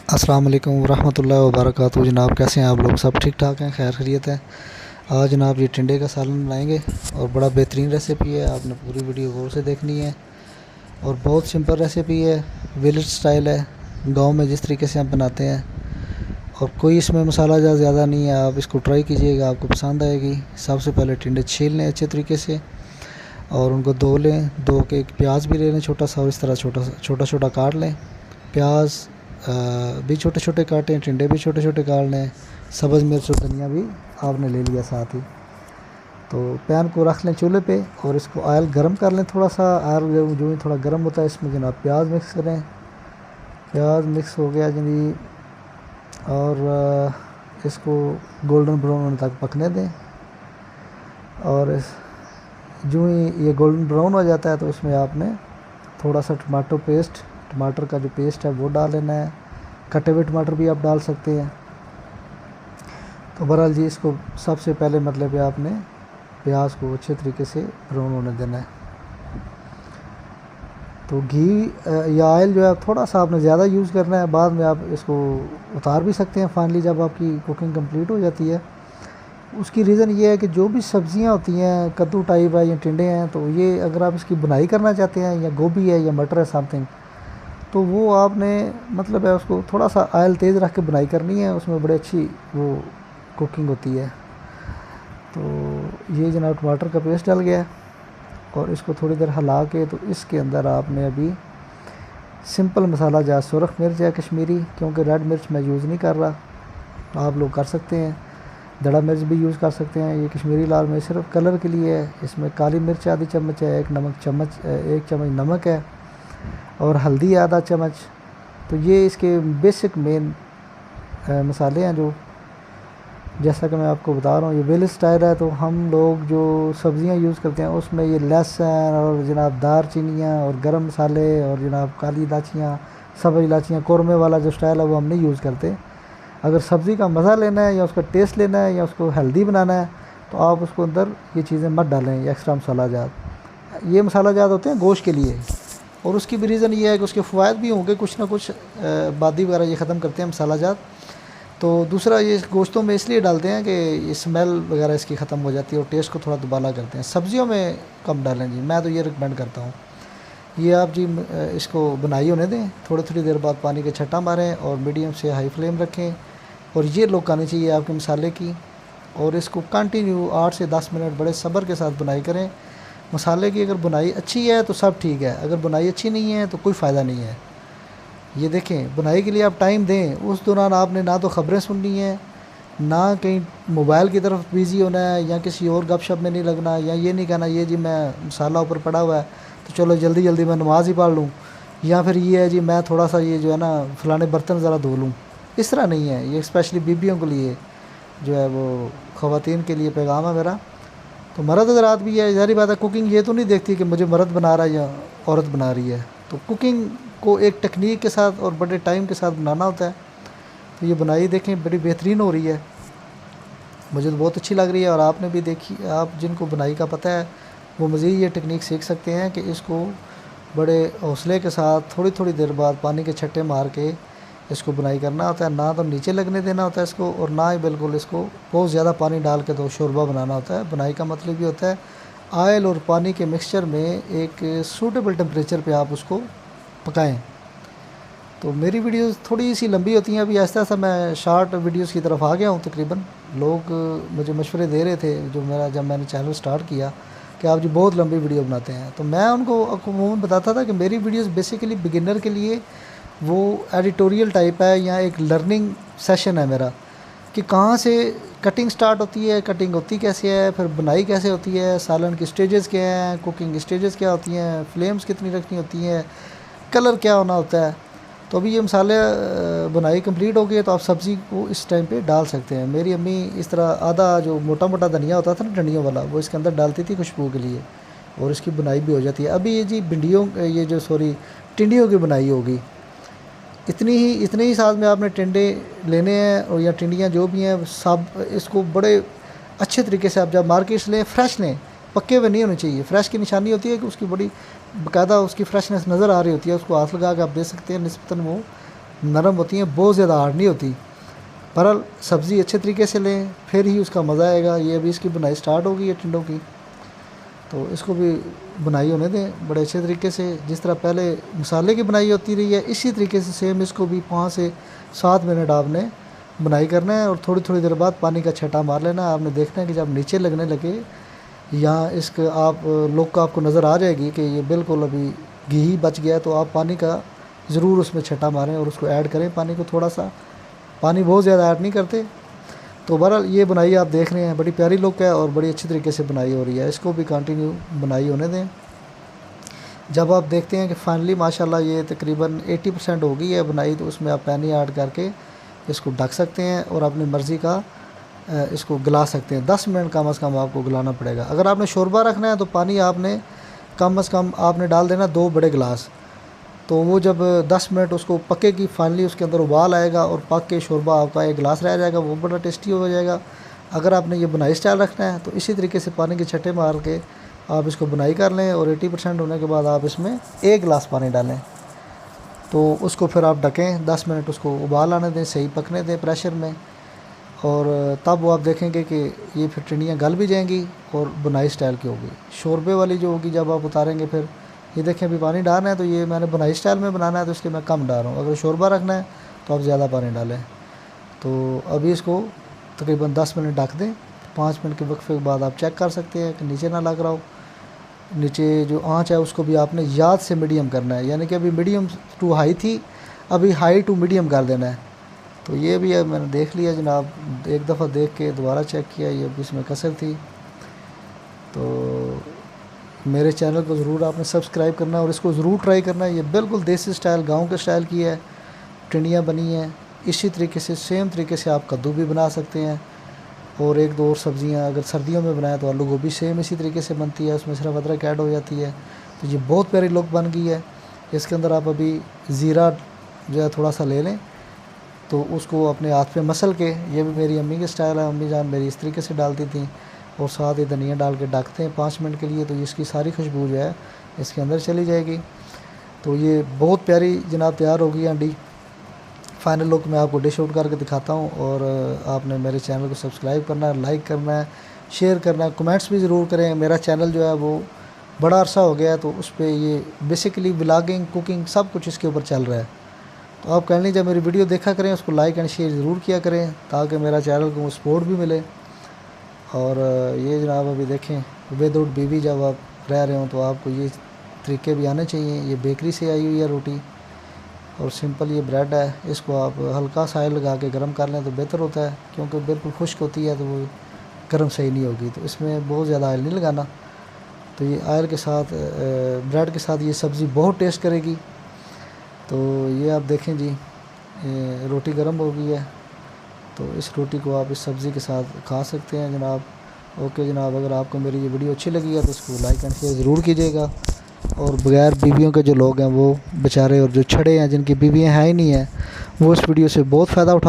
अस्सलाम वालेकुम रहमतुल्लाहि व बरकातहू। जनाब कैसे हैं आप लोग? सब ठीक ठाक हैं, खैर खैरियत है। आज जनाब ये टिंडे का सालन बनाएंगे और बड़ा बेहतरीन रेसिपी है, आपने पूरी वीडियो गौर से देखनी है। और बहुत सिंपल रेसिपी है, विलेज स्टाइल है, गांव में जिस तरीके से हम बनाते हैं। और कोई इसमें मसाला ज़्यादा नहीं है, आप इसको ट्राई कीजिएगा, आपको पसंद आएगी। सबसे पहले टिंडे छील लें अच्छे तरीके से और उनको धो लें। धो के एक प्याज भी ले लें छोटा सा, और इस तरह छोटा छोटा काट लें। प्याज भी छोटे छोटे काटें, टिंडे भी छोटे छोटे काट लें। सब्ज़ मिर्च और धनिया भी आपने ले लिया साथ ही। तो पैन को रख लें चूल्हे पे और इसको ऑयल गरम कर लें थोड़ा सा। ऑयल जो ही थोड़ा गरम होता है इसमें जनाब प्याज मिक्स करें। प्याज मिक्स हो गया जनी, और इसको गोल्डन ब्राउन होने तक पकने दें। और जो ही ये गोल्डन ब्राउन हो जाता है तो इसमें आपने थोड़ा सा टमाटर का जो पेस्ट है वो डाल लेना है। कटे हुए टमाटर भी आप डाल सकते हैं। तो बहरहाल जी, इसको सबसे पहले मतलब आपने प्याज को अच्छे तरीके से ब्राउन होने देना है। तो घी या ऑयल जो है थोड़ा सा आपने ज़्यादा यूज़ करना है। बाद में आप इसको उतार भी सकते हैं फाइनली, जब आपकी कुकिंग कंप्लीट हो जाती है। उसकी रीज़न ये है कि जो भी सब्ज़ियां होती हैं, कद्दू टाइप है या टिंडे हैं, तो ये अगर आप इसकी बुनाई करना चाहते हैं, या गोभी है या मटर है समथिंग, तो वो आपने मतलब है उसको थोड़ा सा ऑयल तेज़ रख के बुनाई करनी है, उसमें बड़ी अच्छी वो कुकिंग होती है। तो ये जनाब टमाटर का पेस्ट डल गया और इसको थोड़ी देर हिला के, तो इसके अंदर आपने अभी सिंपल मसाला जहाँ सुरख मिर्च है कश्मीरी, क्योंकि रेड मिर्च मैं यूज़ नहीं कर रहा, आप लोग कर सकते हैं। दड़ा मिर्च भी यूज़ कर सकते हैं। ये कश्मीरी लाल मिर्च सिर्फ कलर के लिए है। इसमें काली मिर्च आधी चम्मच है, एक चम्मच नमक है, और हल्दी आधा चम्मच। तो ये इसके बेसिक मेन मसाले हैं, जो जैसा कि मैं आपको बता रहा हूँ ये विलेज स्टाइल है। तो हम लोग जो सब्ज़ियाँ यूज़ करते हैं उसमें ये लहसुन और जनाब दारचीनियाँ और गरम मसाले और जनाब काली इलायचियाँ, सब्ज़ इलायचियाँ, कौरमे वाला जो स्टाइल है वो हम नहीं यूज़ करते। अगर सब्ज़ी का मज़ा लेना है या उसका टेस्ट लेना है या उसको हेल्दी बनाना है, तो आप उसको अंदर ये चीज़ें मत डालें, ये एक्स्ट्रा मसाला जात। ये मसाला जात होते हैं गोश्त के लिए, और उसकी भी रीज़न ये है कि उसके फ़वाद भी होंगे कुछ ना कुछ, बादी वगैरह ये ख़त्म करते हैं मसाला जात। तो दूसरा, ये गोश्तों में इसलिए डालते हैं कि ये स्मेल वगैरह इसकी ख़त्म हो जाती है और टेस्ट को थोड़ा दुबाला करते हैं। सब्ज़ियों में कम डालें जी, मैं तो ये रिकमेंड करता हूँ। ये आप जी इसको बनाई होने दें, थोड़ी देर बाद पानी के छट्टा मारें और मीडियम से हाई फ्लेम रखें, और ये लुक आनी चाहिए आपके मसाले की। और इसको कंटिन्यू 8 से 10 मिनट बड़े सब्र के साथ बुनाई करें। मसाले की अगर बुनाई अच्छी है तो सब ठीक है, अगर बुनाई अच्छी नहीं है तो कोई फ़ायदा नहीं है। ये देखें, बुनाई के लिए आप टाइम दें, उस दौरान आपने ना तो ख़बरें सुननी है, ना कहीं मोबाइल की तरफ बिज़ी होना है, या किसी और गपशप में नहीं लगना, या ये नहीं कहना ये जी मैं मसाला ऊपर पड़ा हुआ है तो चलो जल्दी जल्दी मैं नमाज़ ही पढ़ लूँ, या फिर ये है जी मैं थोड़ा सा ये जो है ना फ़लाने बर्तन ज़रा धो लूँ। इस तरह नहीं है। ये स्पेशली बीबियों के लिए जो है, वो ख़वातीन के लिए पैगाम है मेरा। तो मर्द हज़रात भी है, ज़ाहिर बात है, कुकिंग ये तो नहीं देखती कि मुझे मर्द बना रहा है या औरत बना रही है। तो कुकिंग को एक टेक्निक के साथ और बड़े टाइम के साथ बनाना होता है। तो ये बुनाई देखें बड़ी बेहतरीन हो रही है, मुझे तो बहुत अच्छी लग रही है। और आपने भी देखी, आप जिनको बुनाई का पता है वो मज़ीद ये टेक्निक सीख सकते हैं कि इसको बड़े हौसले के साथ थोड़ी देर बाद पानी के छट्टे मार के इसको बुनाई करना होता है। ना तो नीचे लगने देना होता है इसको, और ना ही बिल्कुल इसको बहुत ज़्यादा पानी डाल के तो शोरबा बनाना होता है। बुनाई का मतलब ये होता है ऑयल और पानी के मिक्सचर में एक सूटेबल टेम्परेचर पे आप उसको पकाएं। तो मेरी वीडियोस थोड़ी सी लंबी होती हैं, अभी ऐसा ऐसा मैं शॉर्ट वीडियोस की तरफ आ गया हूँ तकरीबन। लोग मुझे मशवरे दे रहे थे जब मैंने चैनल स्टार्ट किया कि आप जी बहुत लंबी वीडियो बनाते हैं। तो मैं उनको अमूमन बताता था कि मेरी वीडियोस बेसिकली बिगिनर के लिए वो एडिटोरियल टाइप है, या एक लर्निंग सेशन है मेरा, कि कहाँ से कटिंग स्टार्ट होती है, कटिंग होती कैसे है, फिर बुनाई कैसे होती है, सालन की स्टेजेस क्या हैं, कुकिंग स्टेजेस क्या होती हैं, फ्लेम्स कितनी रखनी होती हैं, कलर क्या होना होता है। तो अभी ये मसाले बुनाई कंप्लीट हो गई तो आप सब्ज़ी को इस टाइम पे डाल सकते हैं। मेरी अम्मी इस तरह आधा जो मोटा मोटा धनिया होता था ना डंडियों वाला, वो इसके अंदर डालती थी खुशबू के लिए, और इसकी बुनाई भी हो जाती है। अभी ये जी टिंडियों की बुनाई होगी। इतने ही साथ में आपने टिंडे लेने हैं, और या टिंडियाँ जो भी हैं सब, इसको बड़े अच्छे तरीके से आप जब मार्केट से लें फ्रेश लें, पक्के हुए नहीं होने चाहिए। फ्रेश की निशानी होती है कि उसकी बड़ी बाकायदा उसकी फ्रेशनेस नज़र आ रही होती है, उसको हाथ लगा के आप दे सकते हैं, निस्बतन वो नरम होती हैं, बहुत ज़्यादा हार्ड नहीं होती। बहरहाल सब्ज़ी अच्छे तरीके से लें फिर ही उसका मज़ा आएगा। ये अभी इसकी बुनाई स्टार्ट हो गई है टिंडों की, तो इसको भी बुनाई होने दें बड़े अच्छे तरीके से। जिस तरह पहले मसाले की बुनाई होती रही है, इसी तरीके से सेम इसको भी 5 से 7 मिनट आपने बुनाई करना है। और थोड़ी थोड़ी देर बाद पानी का छटा मार लेना है। आपने देखना है कि जब नीचे लगने लगे यहाँ इसका आप लुक आपको नज़र आ जाएगी कि ये बिल्कुल अभी घी बच गया है, तो आप पानी का ज़रूर उसमें छटा मारें और उसको ऐड करें पानी को थोड़ा सा। पानी बहुत ज़्यादा ऐड नहीं करते। तो बहरहाल ये बुनाई आप देख रहे हैं बड़ी प्यारी लुक है और बड़ी अच्छी तरीके से बुनाई हो रही है। इसको भी कंटिन्यू बुनाई होने दें। जब आप देखते हैं कि फाइनली माशाल्लाह ये तकरीबन 80% हो गई है बुनाई, तो उसमें आप पानी ऐड करके इसको ढक सकते हैं और अपनी मर्ज़ी का इसको गला सकते हैं। 10 मिनट कम से कम आपको गलाना पड़ेगा। अगर आपने शोरबा रखना है तो पानी आपने कम से कम आपने डाल देना 2 बड़े गिलास। तो वो जब 10 मिनट उसको पकेगी, फाइनली उसके अंदर उबाल आएगा और पक के शोरबा आपका 1 गिलास रह जाएगा, वो बड़ा टेस्टी हो जाएगा। अगर आपने ये बुनाई स्टाइल रखना है तो इसी तरीके से पानी के छट्टे मार के आप इसको बुनाई कर लें और 80% होने के बाद आप इसमें 1 गिलास पानी डालें। तो उसको फिर आप ढकें, 10 मिनट उसको उबाल आने दें, सही पकने दें प्रेशर में। और तब वो आप देखेंगे कि ये फिर टिंडियाँ गल भी जाएंगी और बुनाई स्टाइल की होगी। शोरबे वाली जो होगी जब आप उतारेंगे, फिर ये देखें अभी पानी डालना है, तो ये मैंने बुनाई स्टाइल में बनाना है तो इसलिए मैं कम डाल रहा हूँ। अगर शोरबा रखना है तो आप ज़्यादा पानी डालें। तो अभी इसको तकरीबन 10 मिनट ढक दें। 5 मिनट के वक्फे के बाद आप चेक कर सकते हैं कि नीचे ना लग रहा हो। नीचे जो आँच है उसको भी आपने याद से मीडियम करना है, यानी कि अभी मीडियम टू हाई थी, अभी हाई टू मीडियम कर देना है। तो ये भी है, मैंने देख लिया जनाब, एक दफ़ा देख के दोबारा चेक किया, ये भी इसमें कसर थी। तो मेरे चैनल को ज़रूर आपने सब्सक्राइब करना है और इसको ज़रूर ट्राई करना है। ये बिल्कुल देसी स्टाइल, गांव के स्टाइल की है, टिंडियाँ बनी हैं। इसी तरीके से सेम तरीके से आप कद्दू भी बना सकते हैं और 1-2 और सब्ज़ियाँ अगर सर्दियों में बनाएं तो आलू गोभी सेम इसी तरीके से बनती है, उसमें सिर्फ अदरक ऐड हो जाती है। तो ये बहुत प्यारी लुक बन गई है। इसके अंदर आप अभी ज़ीरा जो है थोड़ा सा ले लें, तो उसको अपने हाथ पे मसल के, ये भी मेरी अम्मी के स्टाइल है, अम्मी जान मेरी इस तरीके से डालती थी, और साथ ही धनिया डाल के ढकते हैं 5 मिनट के लिए। तो इसकी सारी खुशबू जो है इसके अंदर चली जाएगी। तो ये बहुत प्यारी जनाब तैयार होगी अंडी। फाइनल लुक मैं आपको डिश आउट करके दिखाता हूँ। और आपने मेरे चैनल को सब्सक्राइब करना है, लाइक करना है, शेयर करना है, कमेंट्स भी ज़रूर करें। मेरा चैनल जो है वो बड़ा अरसा हो गया है, तो उस पर ये बेसिकली व्लॉगिंग, कुकिंग सब कुछ इसके ऊपर चल रहा है। तो आप कह लीजिए मेरी वीडियो देखा करें, उसको लाइक एंड शेयर ज़रूर किया करें ताकि मेरा चैनल को सपोर्ट भी मिले। और ये जनाब अभी देखें, विदाउट बीवी जब आप रह रहे हो तो आपको ये तरीके भी आने चाहिए। ये बेकरी से आई हुई है रोटी और सिंपल ये ब्रेड है, इसको आप हल्का सा ऑयल लगा के गर्म कर लें तो बेहतर होता है, क्योंकि बिल्कुल खुश्क होती है तो वो गर्म सही नहीं होगी। तो इसमें बहुत ज़्यादा ऑयल नहीं लगाना। तो ये ऑयल के साथ, ब्रेड के साथ ये सब्ज़ी बहुत टेस्ट करेगी। तो ये आप देखें जी, रोटी गर्म हो गई है, तो इस रोटी को आप इस सब्ज़ी के साथ खा सकते हैं जनाब। ओके जनाब, अगर आपको मेरी ये वीडियो अच्छी लगी है तो इसको लाइक एंड शेयर ज़रूर कीजिएगा। और बगैर बीवियों के जो लोग हैं वो बेचारे, और जो छड़े हैं जिनकी बीवियाँ हैं ही नहीं हैं, वो इस वीडियो से बहुत फ़ायदा उठा